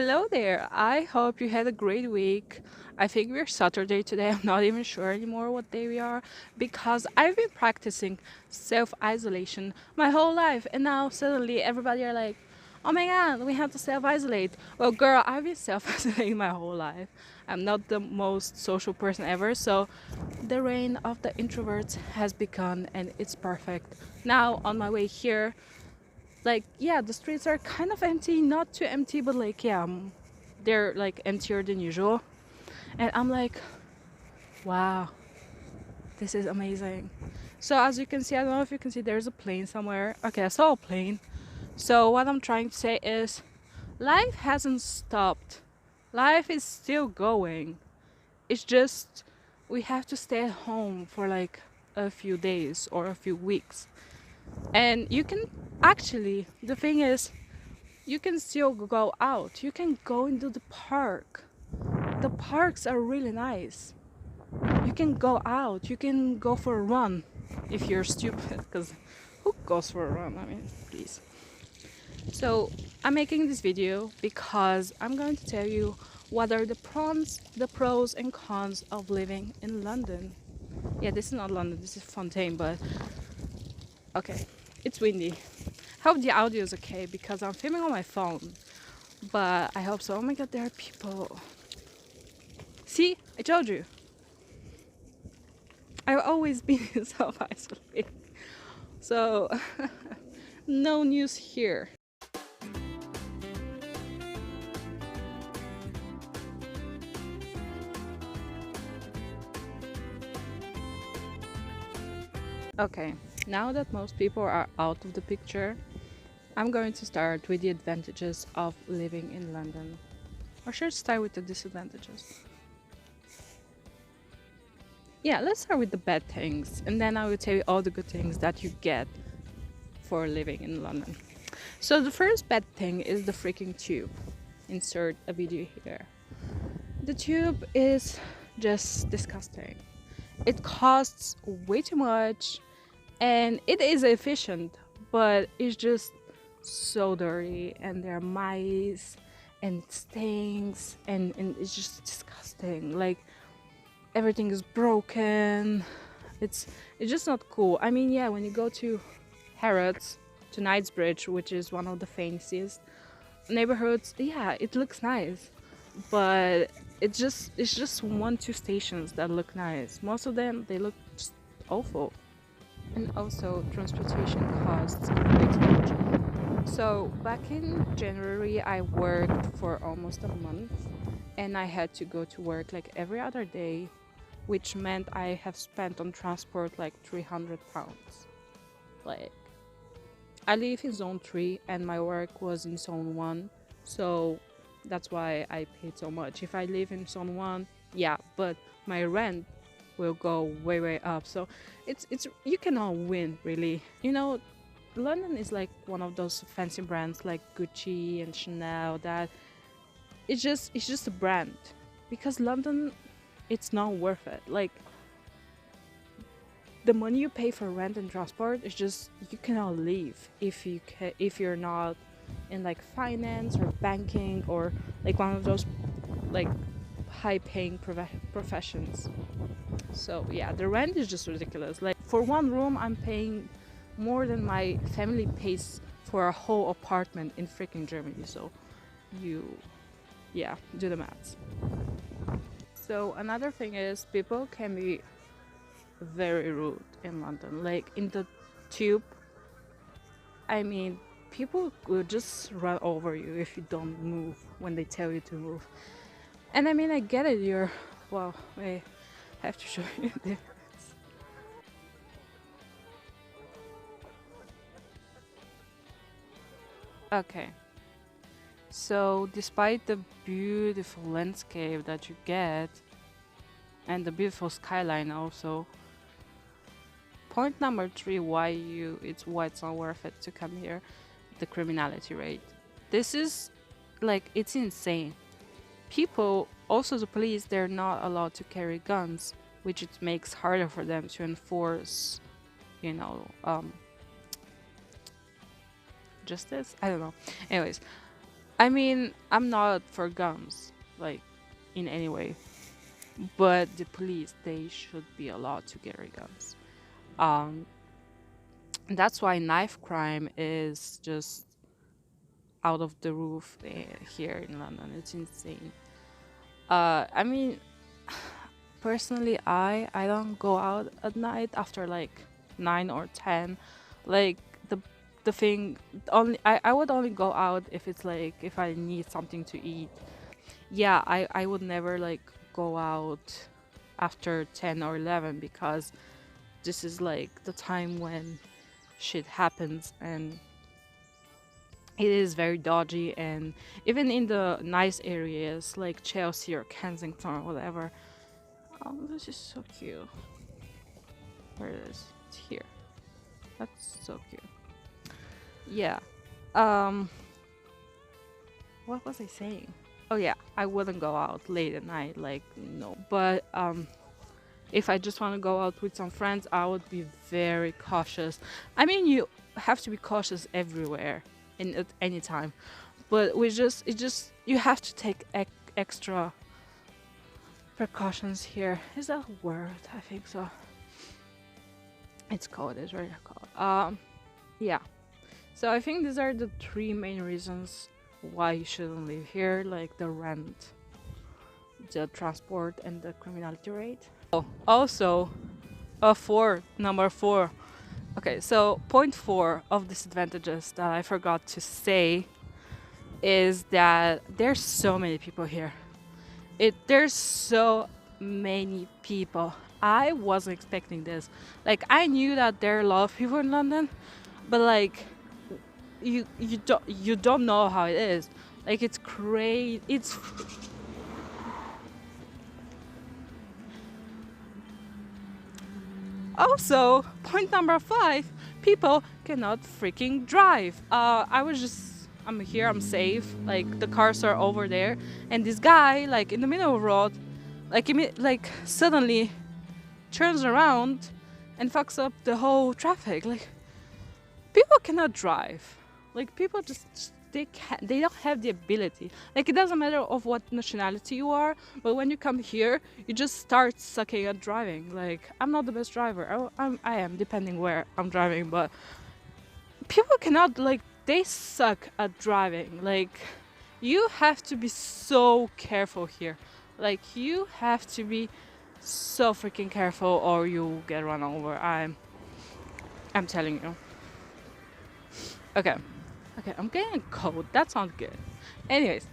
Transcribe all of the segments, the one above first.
Hello there. I hope you had a great week. I think we're Saturday today. I'm not even sure anymore what day we are because I've been practicing self-isolation my whole life and now suddenly everybody are like, "Oh my god, we have to self-isolate." Well, girl, I've been self-isolating my whole life. I'm not the most social person ever, so the reign of the introverts has begun and it's perfect. Now on my way here, like yeah, the streets are kind of empty, not too empty, but like yeah, they're like emptier than usual, and I'm like, wow, this is amazing. So as you can see, I don't know if you can see, there's a plane somewhere. Okay, I saw a plane. So what I'm trying to say is life hasn't stopped, life is still going. It's just we have to stay at home for like a few days or a few weeks, and you can actually, the thing is, you can still go out. You can go into the park. The parks are really nice. You can go out. You can go for a run if you're stupid, because who goes for a run? I mean, please. So I'm making this video because I'm going to tell you what are the pros and cons of living in London. Yeah, this is not London, this is Fontaine, but okay, it's windy. Hope the audio is okay because I'm filming on my phone. But I hope so. Oh my god, there are people. See, I told you. I've always been self-isolated. So, no news here. Okay, now that most people are out of the picture, I'm going to start with the advantages of living in London. Or should I start with the disadvantages? Yeah, let's start with the bad things, and then I will tell you all the good things that you get for living in London. So the first bad thing is the freaking tube. Insert a video here. The tube is just disgusting. It costs way too much and it is efficient, but it's just so dirty and there are mice and it stinks and it's just disgusting. Like everything is broken. It's just not cool. I mean, yeah, when you go to Harrods, to Knightsbridge, which is one of the fanciest neighborhoods, yeah, it looks nice, but it's just 1-2 stations that look nice. Most of them, they look just awful. And also transportation costs way too much. So back in January I worked for almost a month and I had to go to work like every other day, which meant I have spent on transport like £300. Like, I live in zone 3 and my work was in zone 1, so that's why I paid so much. If I live in zone 1, yeah, but my rent will go way up. So it's you cannot win really. You know, London is like one of those fancy brands like Gucci and Chanel that it's just a brand. Because London, it's not worth it. Like, the money you pay for rent and transport is just, you cannot leave if you're not in like finance or banking or like one of those like high paying professions. So yeah, the rent is just ridiculous. Like for one room I'm paying more than my family pays for a whole apartment in freaking Germany. So you, yeah, do the maths. So another thing is people can be very rude in London. Like in the tube, I mean, people will just run over you if you don't move when they tell you to move. And I mean, I get it, you're, well, I have to show you this. Okay, so despite the beautiful landscape that you get and the beautiful skyline also, point number 3 why it's not worth it to come here, the criminality rate. This is like, it's insane. People, also the police, they're not allowed to carry guns, which it makes harder for them to enforce, you know, justice. I don't know. Anyways, I mean, I'm not for guns, like in any way, but the police they should be allowed to carry guns. Um, that's why knife crime is just out of the roof here in London. It's insane. I mean, personally, I don't go out at night after like 9 or 10. Like the the thing only I would only go out if it's like if I need something to eat. Yeah, I would never like go out after 10 or 11 because this is like the time when shit happens and it is very dodgy. And even in the nice areas like Chelsea or Kensington or whatever. Oh, this is so cute. Where it is? It's here. That's so cute. Yeah. Um. What was I saying? Oh yeah, I wouldn't go out late at night. Like no. But if I just want to go out with some friends, I would be very cautious. I mean, you have to be cautious everywhere and at any time. But you have to take extra precautions here. Is that a word? I think so. It's called. It's very called. Yeah. So I think these are the three main reasons why you shouldn't live here, like the rent, the transport, and the criminality rate. Oh, also, number four. Okay, so point four of disadvantages that I forgot to say is that there's so many people here. There's so many people. I wasn't expecting this. Like I knew that there are a lot of people in London, but like you don't know how it is. Like it's crazy. It's also point number five. People cannot freaking drive. I'm here. I'm safe. Like the cars are over there, and this guy, like in the middle of the road, like suddenly turns around and fucks up the whole traffic. Like people cannot drive. Like people just they can't. They don't have the ability. Like it doesn't matter of what nationality you are, but when you come here, you just start sucking at driving. Like I'm not the best driver. I am depending where I'm driving, but people cannot like they suck at driving. Like you have to be so careful here. Like you have to be so freaking careful or you'll get run over. I'm telling you. Okay. Okay, I'm getting cold. That sounds good. Anyways,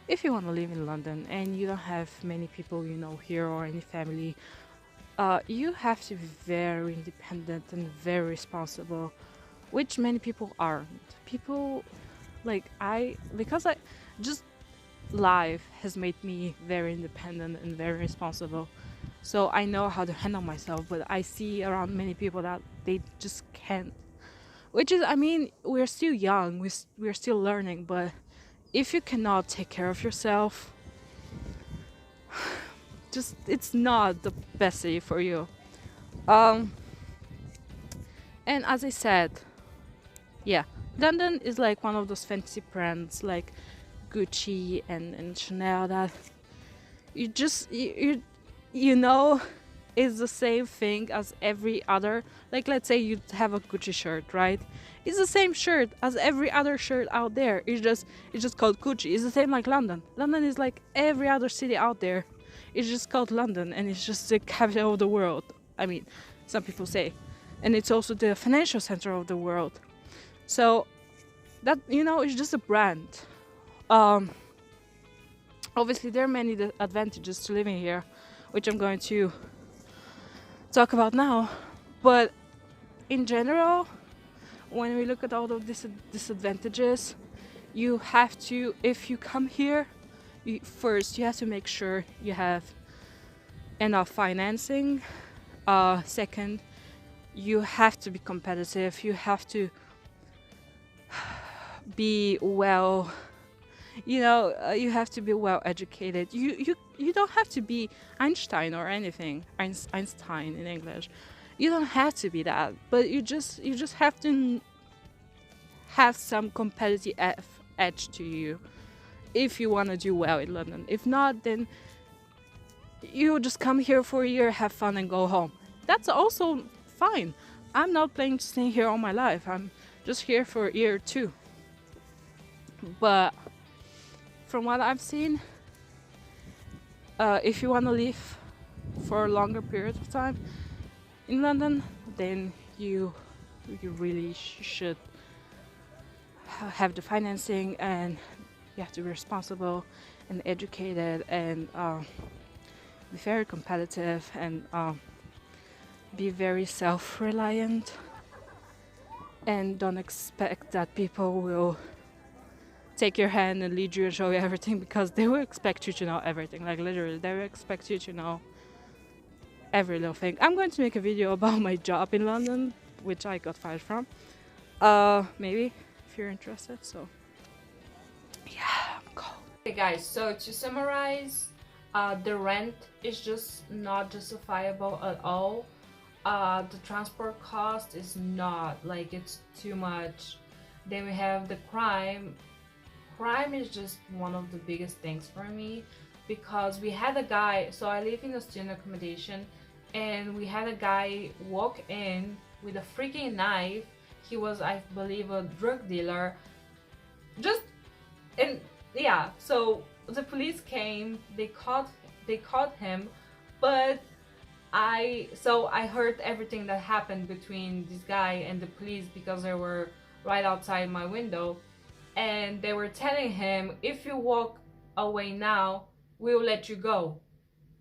if you want to live in London and you don't have many people you know here or any family, you have to be very independent and very responsible, which many people aren't. People like because I just life has made me very independent and very responsible. So I know how to handle myself, but I see around many people that they just can't. Which is, I mean, we're still young, we're still learning, but if you cannot take care of yourself, just it's not the best city for you. Um, and as I said, yeah, London is like one of those fancy brands like Gucci and Chanel that you just you know is the same thing as every other. Like let's say you have a Gucci shirt, right? It's the same shirt as every other shirt out there. It's just called Gucci. It's the same like London. London is like every other city out there. It's just called London and it's just the capital of the world. I mean, some people say. And it's also the financial center of the world. So that it's just a brand. Um Obviously there are many advantages to living here, which I'm going to talk about now. But in general, when we look at all of these disadvantages, you have to, if you come here, first you have to make sure you have enough financing. Second, you have to be competitive. You have to be well. You have to be well educated. You don't have to be Einstein or anything. Einstein in English. You don't have to be that, but you just have to have some competitive edge to you if you want to do well in London. If not, then you just come here for a year, have fun, and go home. That's also fine. I'm not planning to stay here all my life. I'm just here for a year or two. But from what I've seen, if you want to live for a longer period of time in London, then you really should have the financing, and you have to be responsible and educated, and be very competitive, and be very self-reliant, and don't expect that people will take your hand and lead you and show you everything, because they will expect you to know everything. Like literally, they will expect you to know every little thing. I'm going to make a video about my job in London, which I got fired from. Maybe if you're interested. So yeah, I'm cold. Okay guys, so to summarize, the rent is just not justifiable at all. The transport cost is not, like, it's too much. Then we have the crime. Crime is just one of the biggest things for me, because we had a guy, so I live in a student accommodation, and we had a guy walk in with a freaking knife. He was, I believe, a drug dealer. And yeah, so the police came, they caught him, but I heard everything that happened between this guy and the police, because they were right outside my window, and they were telling him, if you walk away now, we'll let you go.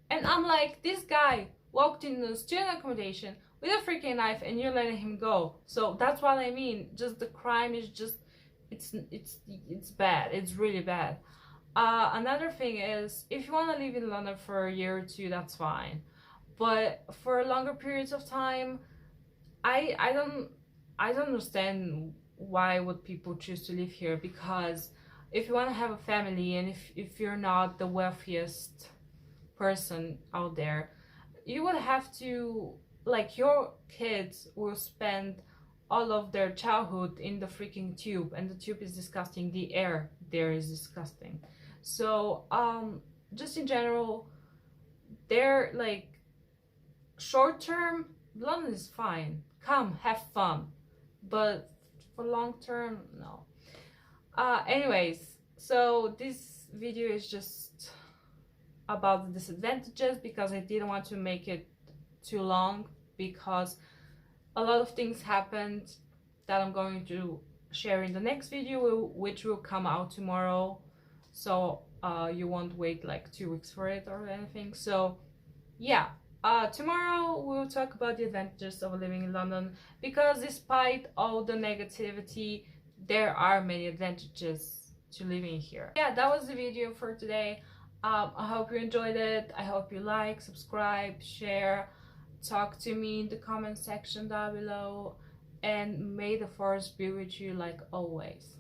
And I'm like, this guy walked in the student accommodation with a freaking knife, and you're letting him go. So that's what I mean. Just the crime is just, it's bad. It's really bad. Another thing is, if you want to live in London for a year or two, that's fine. But for longer periods of time, I don't understand why would people choose to live here. Because if you want to have a family, and if you're not the wealthiest person out there, you would have to, like, your kids will spend all of their childhood in the freaking tube, and the tube is disgusting, the air there is disgusting. So just in general, they're like, short term, London is fine, come have fun, but for long term, no. Anyways, so this video is just about the disadvantages, because I didn't want to make it too long, because a lot of things happened that I'm going to share in the next video, which will come out tomorrow. So you won't wait like 2 weeks for it or anything. So yeah, tomorrow we'll talk about the advantages of living in London, because despite all the negativity, there are many advantages to living here. Yeah, that was the video for today. I hope you enjoyed it. I hope you like, subscribe, share, talk to me in the comment section down below, and may the force be with you like always.